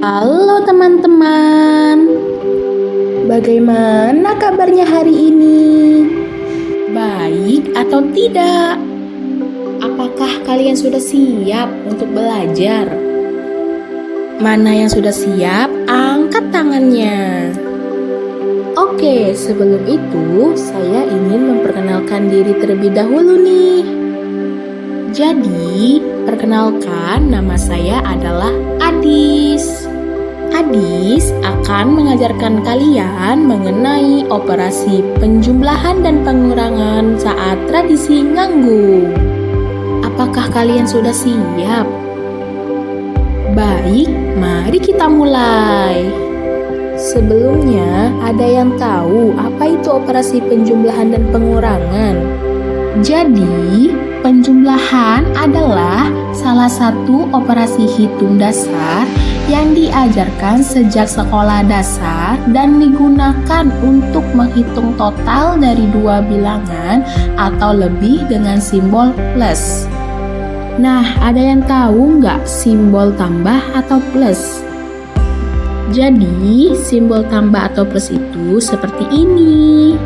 Halo teman-teman, bagaimana kabarnya hari ini? Baik atau tidak? Apakah kalian sudah siap untuk belajar? Mana yang sudah siap, angkat tangannya. Oke, sebelum itu saya ingin memperkenalkan diri terlebih dahulu nih. Jadi, perkenalkan, nama saya adalah Adis. Adis akan mengajarkan kalian mengenai operasi penjumlahan dan pengurangan saat tradisi nganggung. Apakah kalian sudah siap? Baik, mari kita mulai. Sebelumnya, ada yang tahu apa itu operasi penjumlahan dan pengurangan? Jadi, penjumlahan adalah salah satu operasi hitung dasar yang diajarkan sejak sekolah dasar dan digunakan untuk menghitung total dari dua bilangan atau lebih dengan simbol plus. Nah, ada yang tahu nggak simbol tambah atau plus? Jadi, simbol tambah atau plus itu seperti ini.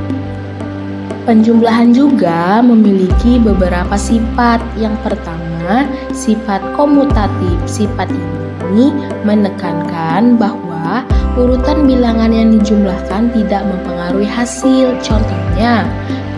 Penjumlahan juga memiliki beberapa sifat. Yang pertama, sifat komutatif. Sifat ini menekankan bahwa urutan bilangan yang dijumlahkan tidak mempengaruhi hasil. Contohnya,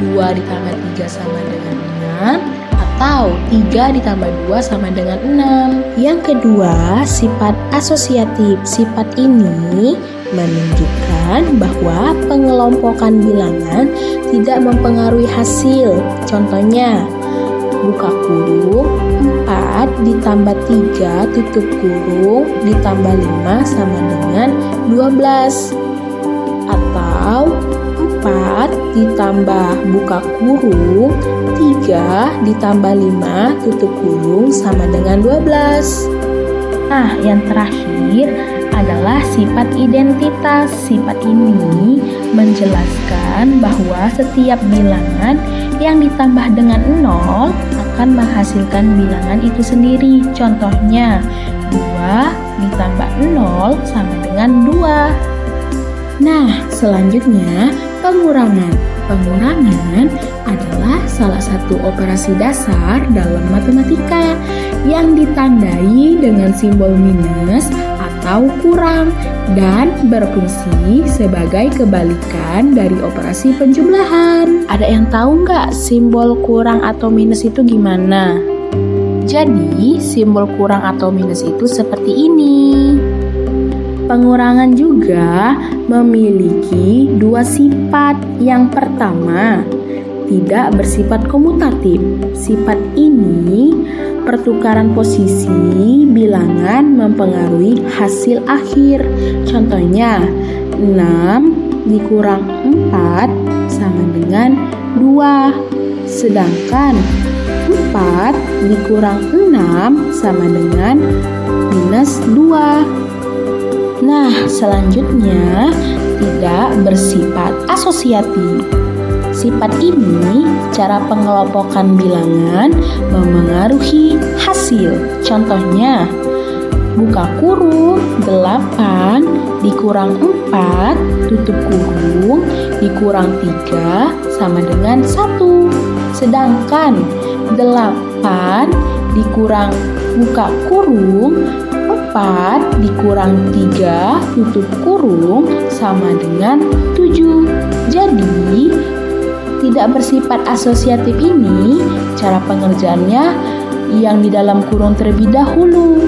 2 ditambah 3 sama dengan 6 atau 3 ditambah 2 sama dengan 6. Yang kedua, sifat asosiatif. Sifat ini menunjukkan bahwa pengelompokan bilangan tidak mempengaruhi hasil. Contohnya, buka kurung 4 ditambah 3 tutup kurung ditambah 5 sama dengan 12. Atau 4 ditambah buka kurung 3 ditambah 5 tutup kurung sama dengan 12. Nah, yang terakhir adalah sifat identitas. Sifat ini menjelaskan bahwa setiap bilangan yang ditambah dengan 0 akan menghasilkan bilangan itu sendiri. Contohnya, 2 ditambah 0 sama dengan 2. Nah, selanjutnya pengurangan. Pengurangan adalah salah satu operasi dasar dalam matematika yang ditandai dengan simbol minus atau kurang dan berfungsi sebagai kebalikan dari operasi penjumlahan. Ada yang tahu nggak simbol kurang atau minus itu gimana? Jadi, simbol kurang atau minus itu seperti ini. Pengurangan juga memiliki dua sifat. Yang pertama, tidak bersifat komutatif. Sifat ini pertukaran posisi bilangan mempengaruhi hasil akhir. Contohnya, 6 dikurang 4 sama dengan 2. Sedangkan 4 dikurang 6 sama dengan minus 2. Nah, selanjutnya tidak bersifat asosiatif. Sifat ini cara pengelompokan bilangan memengaruhi hasil. Contohnya, buka kurung 8 dikurang 4 tutup kurung dikurang 3 sama dengan 1. Sedangkan 8 dikurang buka kurung 4 dikurang 3 tutup kurung sama dengan 7. Jadi, tidak bersifat asosiatif ini cara pengerjaannya yang di dalam kurung terlebih dahulu.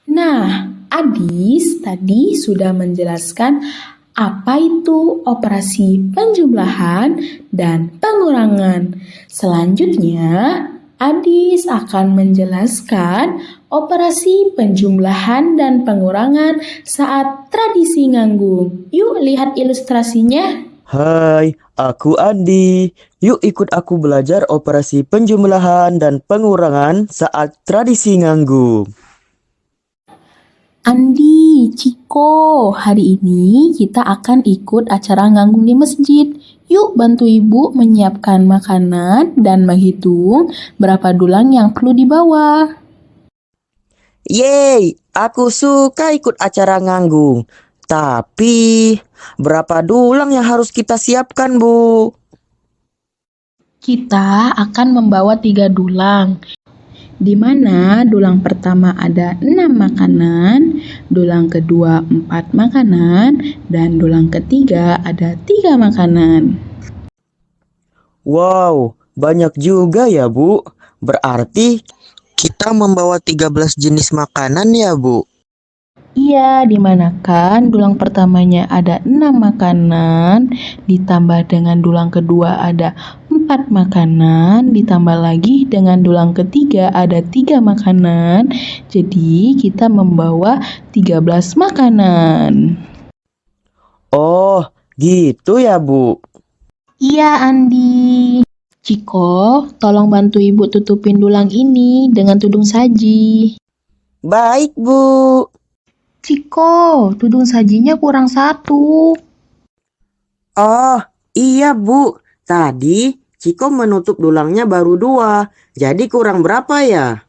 Nah, Adis tadi sudah menjelaskan apa itu operasi penjumlahan dan pengurangan. Selanjutnya, Adis akan menjelaskan operasi penjumlahan dan pengurangan saat tradisi nganggung. Yuk lihat ilustrasinya. Hai, aku Andi. Yuk ikut aku belajar operasi penjumlahan dan pengurangan saat tradisi nganggung. Andi, Ciko, hari ini kita akan ikut acara nganggung di masjid. Yuk bantu ibu menyiapkan makanan dan menghitung berapa dulang yang perlu dibawa. Yeay, aku suka ikut acara nganggung. Tapi, berapa dulang yang harus kita siapkan, Bu? Kita akan membawa 3 dulang, di mana dulang pertama ada 6 makanan, dulang kedua 4 makanan, dan dulang ketiga ada 3 makanan. Wow, banyak juga ya, Bu. Berarti kita membawa 13 jenis makanan ya, Bu? Iya, dimana dulang pertamanya ada 6 makanan, ditambah dengan dulang kedua ada 4 makanan, ditambah lagi dengan dulang ketiga ada 3 makanan. Jadi kita membawa 13 makanan. Oh, gitu ya, Bu. Iya, Andi. Ciko, tolong bantu ibu tutupin dulang ini dengan tudung saji. Baik, Bu. Ciko, tudung sajinya kurang 1. Oh, iya, Bu. Tadi Ciko menutup dulangnya baru 2. Jadi kurang berapa ya?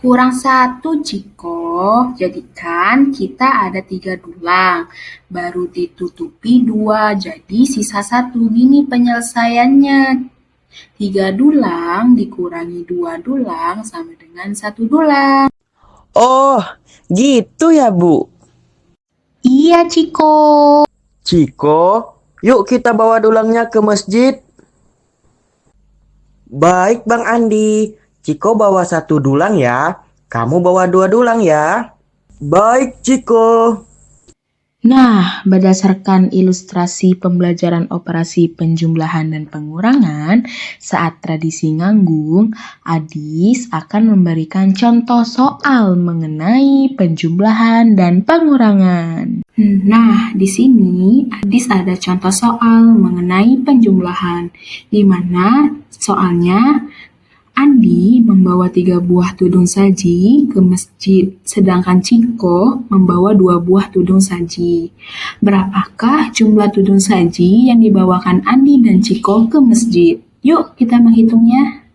Kurang 1, Ciko. Jadikan kita ada 3 dulang. Baru ditutupi 2, jadi sisa 1. Gini penyelesaiannya. 3 dulang dikurangi 2 dulang sama dengan 1 dulang. Oh, gitu ya, Bu. Iya, Ciko. Ciko, yuk kita bawa dulangnya ke masjid. Baik, Bang Andi. Ciko bawa 1 dulang ya. Kamu bawa 2 dulang ya. Baik, Ciko. Nah, berdasarkan ilustrasi pembelajaran operasi penjumlahan dan pengurangan saat tradisi nganggung, Adis akan memberikan contoh soal mengenai penjumlahan dan pengurangan. Nah, di sini Adis ada contoh soal mengenai penjumlahan, di mana soalnya Andi membawa 3 buah tudung saji ke masjid, sedangkan Ciko membawa 2 buah tudung saji. Berapakah jumlah tudung saji yang dibawakan Andi dan Ciko ke masjid? Yuk kita menghitungnya.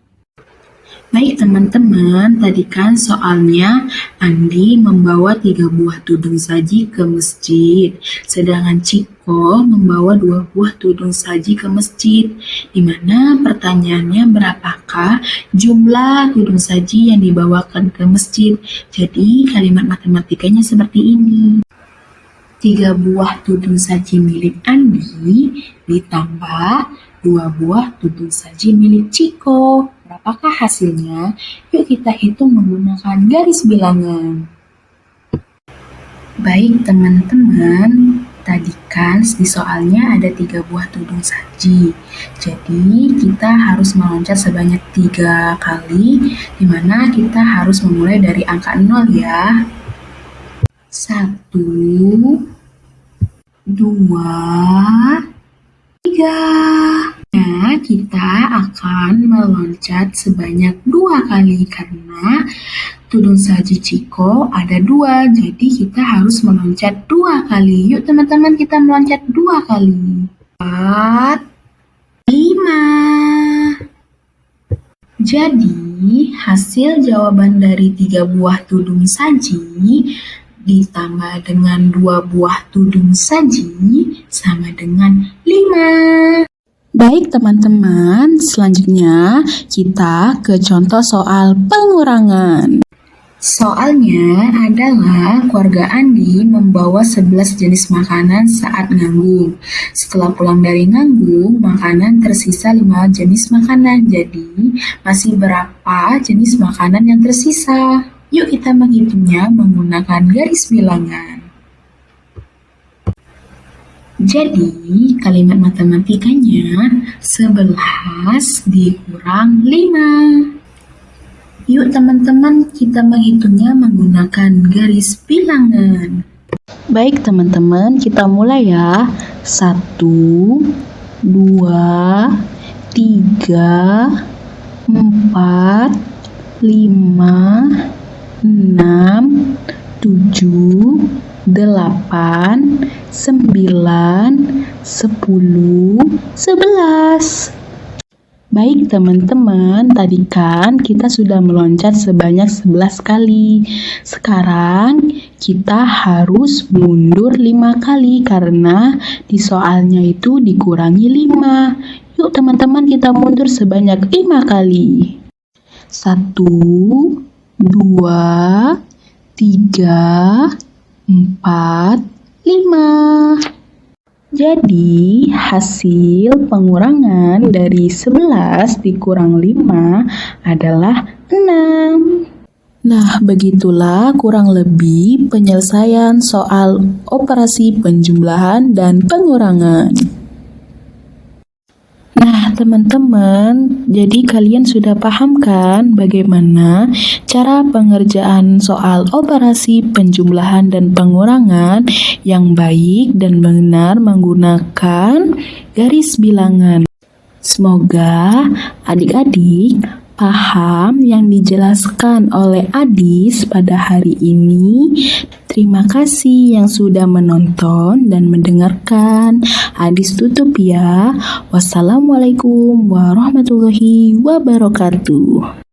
Baik teman-teman, tadi kan soalnya Andi membawa 3 buah tudung saji ke masjid, sedangkan Ciko membawa 2 buah tudung saji ke masjid. Dimana pertanyaannya berapakah jumlah tudung saji yang dibawakan ke masjid? Jadi kalimat matematikanya seperti ini. 3 buah tudung saji milik Andi ditambah 2 buah tudung saji milik Ciko. Berapakah hasilnya? Yuk kita hitung menggunakan garis bilangan. Baik teman-teman, tadi kan di soalnya ada 3 buah tudung saji. Jadi kita harus meloncat sebanyak 3 kali, di mana kita harus memulai dari angka 0 ya. 1, 2, 3. Nah, kita akan meloncat sebanyak 2 kali karena tudung saji Ciko ada 2, jadi kita harus meloncat 2 kali. Yuk teman-teman, kita meloncat 2 kali. 4, 5. Jadi, hasil jawaban dari 3 buah tudung saji ditambah dengan 2 buah tudung saji sama dengan 5. Baik teman-teman, selanjutnya kita ke contoh soal pengurangan. Soalnya adalah keluarga Andi membawa 11 jenis makanan saat nganggung. Setelah pulang dari nganggung, makanan tersisa 5 jenis makanan. Jadi, masih berapa jenis makanan yang tersisa? Yuk kita menghitungnya menggunakan garis bilangan. Jadi, kalimat matematikanya 11 dikurang 5. Yuk teman-teman, kita menghitungnya menggunakan garis bilangan. Baik teman-teman, kita mulai ya. 1, 2, 3, 4, 5, 6, 7, 8, 9, 10, 11. Baik teman-teman, tadi kan kita sudah meloncat sebanyak 11 kali. Sekarang kita harus mundur 5 kali karena di soalnya itu dikurangi 5. Yuk teman-teman, kita mundur sebanyak 5 kali. 1, 2, 3, 4, 5. Jadi, hasil pengurangan dari 11 dikurang 5 adalah 6. Nah, begitulah kurang lebih penyelesaian soal operasi penjumlahan dan pengurangan. Nah, teman-teman, jadi kalian sudah paham kan bagaimana cara pengerjaan soal operasi penjumlahan dan pengurangan yang baik dan benar menggunakan garis bilangan. Semoga adik-adik paham yang dijelaskan oleh Adis pada hari ini. Terima kasih yang sudah menonton dan mendengarkan. Adis tutup ya. Wassalamualaikum warahmatullahi wabarakatuh.